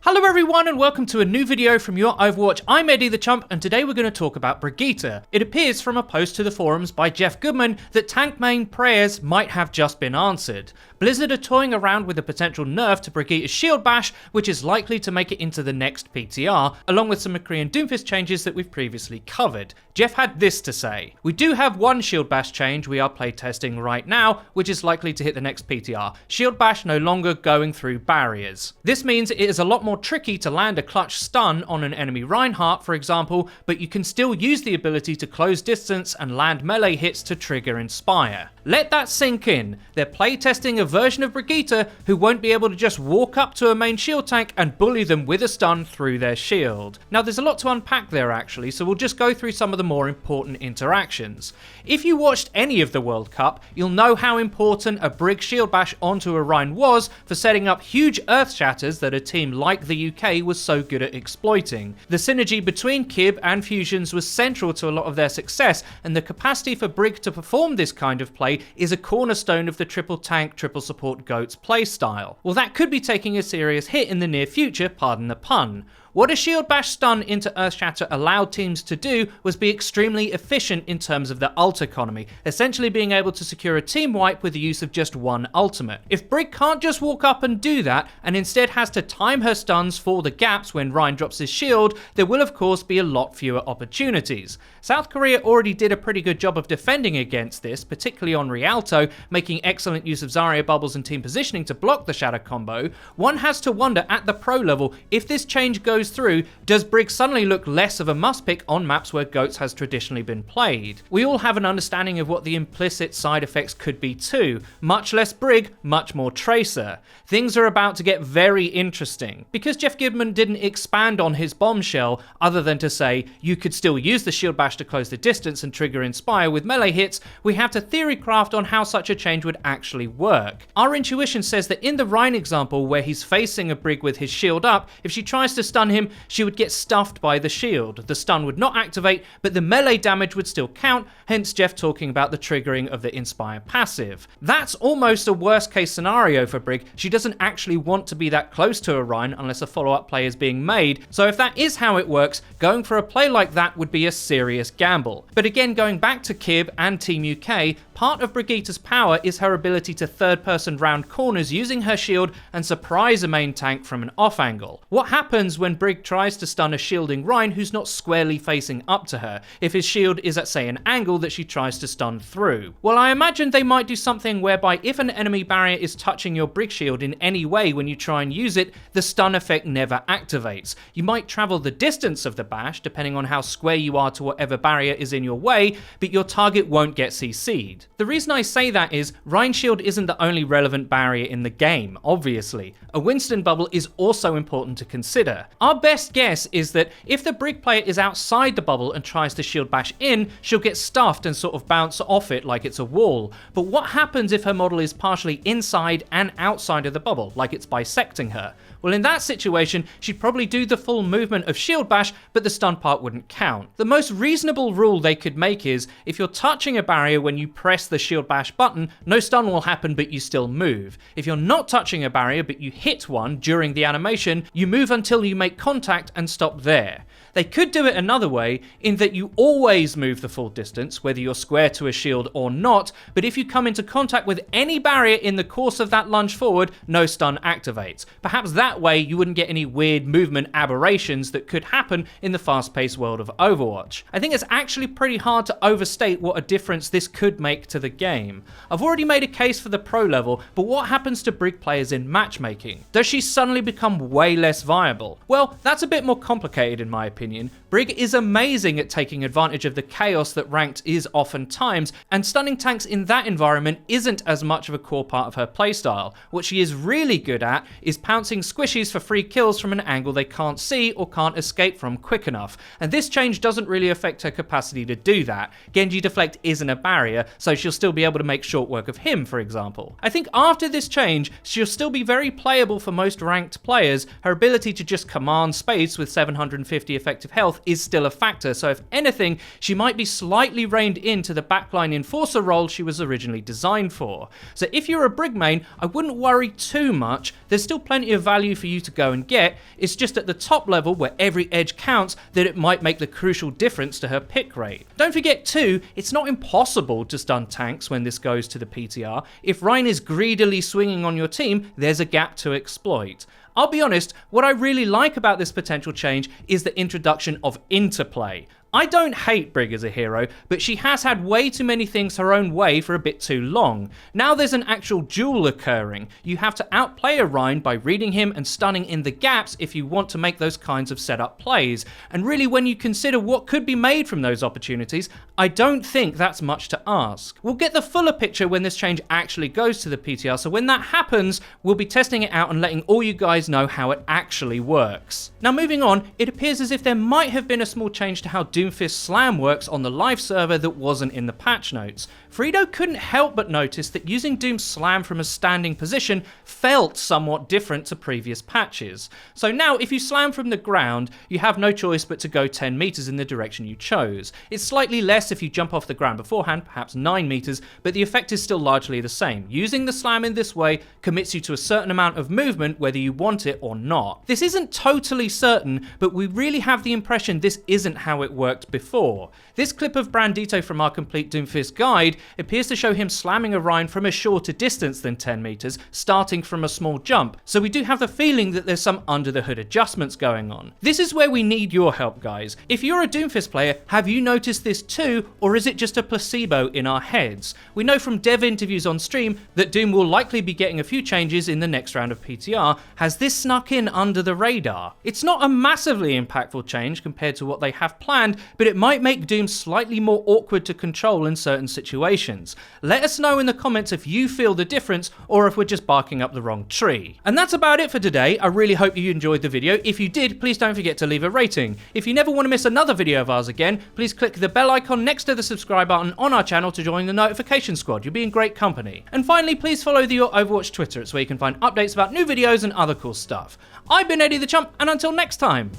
Hello everyone and welcome to a new video from Your Overwatch. I'm Eddie the Chump and today we're going to talk about Brigitte. It appears from a post to the forums by Geoff Goodman that tank main prayers might have just been answered. Blizzard are toying around with a potential nerf to Brigitte's shield bash, which is likely to make it into the next PTR, along with some McCree and Doomfist changes that we've previously covered. Geoff had this to say: "We do have one shield bash change we are playtesting right now, which is likely to hit the next PTR. Shield bash no longer going through barriers. This means it is a lot more tricky to land a clutch stun on an enemy Reinhardt, for example, but you can still use the ability to close distance and land melee hits to trigger Inspire." Let that sink in. They're playtesting a version of Brigitte who won't be able to just walk up to a main shield tank and bully them with a stun through their shield. Now there's a lot to unpack there actually, so we'll just go through some of the more important interactions. If you watched any of the World Cup, you'll know how important a Brig shield bash onto a Rein was for setting up huge earth shatters that a team like the UK was so good at exploiting. The synergy between Kib and Fusions was central to a lot of their success, and the capacity for Brig to perform this kind of play is a cornerstone of the triple tank, triple support GOATs playstyle. Well, that could be taking a serious hit in the near future, pardon the pun. What a shield bash stun into Earthshatter allowed teams to do was be extremely efficient in terms of the ult economy, essentially being able to secure a team wipe with the use of just one ultimate. If Brig can't just walk up and do that, and instead has to time her stuns for the gaps when Rein drops his shield, there will of course be a lot fewer opportunities. South Korea already did a pretty good job of defending against this, particularly on Rialto, making excellent use of Zarya bubbles and team positioning to block the shatter combo. One has to wonder at the pro level, if this change goes through, does Brig suddenly look less of a must pick on maps where GOATs has traditionally been played? We all have an understanding of what the implicit side effects could be too. Much less Brig, much more Tracer. Things are about to get very interesting. Because Geoff Goodman didn't expand on his bombshell, other than to say you could still use the shield bash to close the distance and trigger Inspire with melee hits, we have to theory craft on how such a change would actually work. Our intuition says that in the Rein example where he's facing a Brig with his shield up, if she tries to stun him, she would get stuffed by the shield. The stun would not activate, but the melee damage would still count, hence Geoff talking about the triggering of the Inspire passive. That's almost a worst case scenario for Brig. She doesn't actually want to be that close to a Rein unless a follow-up play is being made, so if that is how it works, going for a play like that would be a serious gamble. But again, going back to Kib and Team UK, part of Brigitte's power is her ability to third-person round corners using her shield and surprise a main tank from an off angle. What happens when Brig tries to stun a shielding Rein who's not squarely facing up to her, if his shield is at say an angle that she tries to stun through? Well, I imagine they might do something whereby if an enemy barrier is touching your Brig shield in any way when you try and use it, the stun effect never activates. You might travel the distance of the bash, depending on how square you are to whatever barrier is in your way, but your target won't get CC'd. The reason I say that is, Rein shield isn't the only relevant barrier in the game, obviously. A Winston bubble is also important to consider. Our best guess is that if the Brig player is outside the bubble and tries to shield bash in, she'll get stuffed and sort of bounce off it like it's a wall. But what happens if her model is partially inside and outside of the bubble, like it's bisecting her? Well, in that situation, she'd probably do the full movement of shield bash, but the stun part wouldn't count. The most reasonable rule they could make is, if you're touching a barrier when you press the shield bash button, no stun will happen but you still move. If you're not touching a barrier but you hit one during the animation, you move until you make contact and stop there. They could do it another way, in that you always move the full distance, whether you're square to a shield or not, but if you come into contact with any barrier in the course of that lunge forward, no stun activates. Perhaps that way you wouldn't get any weird movement aberrations that could happen in the fast-paced world of Overwatch. I think it's actually pretty hard to overstate what a difference this could make to the game. I've already made a case for the pro level, but what happens to Brig players in matchmaking? Does she suddenly become way less viable? Well, that's a bit more complicated in my opinion. Brig is amazing at taking advantage of the chaos that ranked is oftentimes, and stunning tanks in that environment isn't as much of a core part of her playstyle. What she is really good at is pouncing squishies for free kills from an angle they can't see or can't escape from quick enough, and this change doesn't really affect her capacity to do that. Genji Deflect isn't a barrier, so she'll still be able to make short work of him, for example. I think after this change, she'll still be very playable for most ranked players. Her ability to just command space with 750 effective effective health is still a factor, so if anything, she might be slightly reined into the backline enforcer role she was originally designed for. So if you're a Brig main, I wouldn't worry too much. There's still plenty of value for you to go and get. It's just at the top level, where every edge counts, that it might make the crucial difference to her pick rate. Don't forget too, it's not impossible to stun tanks when this goes to the PTR. If Rein is greedily swinging on your team, there's a gap to exploit. I'll be honest, what I really like about this potential change is the introduction of interplay. I don't hate Brig as a hero, but she has had way too many things her own way for a bit too long. Now there's an actual duel occurring. You have to outplay a Rein by reading him and stunning in the gaps if you want to make those kinds of setup plays. And really, when you consider what could be made from those opportunities, I don't think that's much to ask. We'll get the fuller picture when this change actually goes to the PTR, so when that happens, we'll be testing it out and letting all you guys know how it actually works. Now moving on, it appears as if there might have been a small change to how Doomfist Slam works on the live server that wasn't in the patch notes. FREEDO couldn't help but notice that using Doom's Slam from a standing position felt somewhat different to previous patches. So now if you slam from the ground, you have no choice but to go 10 meters in the direction you chose. It's slightly less if you jump off the ground beforehand, perhaps 9 meters, but the effect is still largely the same. Using the slam in this way commits you to a certain amount of movement whether you want it or not. This isn't totally certain, but we really have the impression this isn't how it worked before. This clip of Brandito from our complete Doomfist guide appears to show him slamming a Rein from a shorter distance than 10 meters, starting from a small jump, so we do have the feeling that there's some under the hood adjustments going on. This is where we need your help, guys. If you're a Doomfist player, have you noticed this too, or is it just a placebo in our heads? We know from dev interviews on stream that Doom will likely be getting a few changes in the next round of PTR. Has this snuck in under the radar? It's not a massively impactful change compared to what they have planned, but it might make Doom slightly more awkward to control in certain situations. Let us know in the comments if you feel the difference or if we're just barking up the wrong tree. And that's about it for today. I really hope you enjoyed the video. If you did, please don't forget to leave a rating. If you never want to miss another video of ours again, please click the bell icon next to the subscribe button on our channel to join the notification squad. You'll be in great company. And finally, please follow the Your Overwatch Twitter. It's where you can find updates about new videos and other cool stuff. I've been Eddie the Chump, and until next time,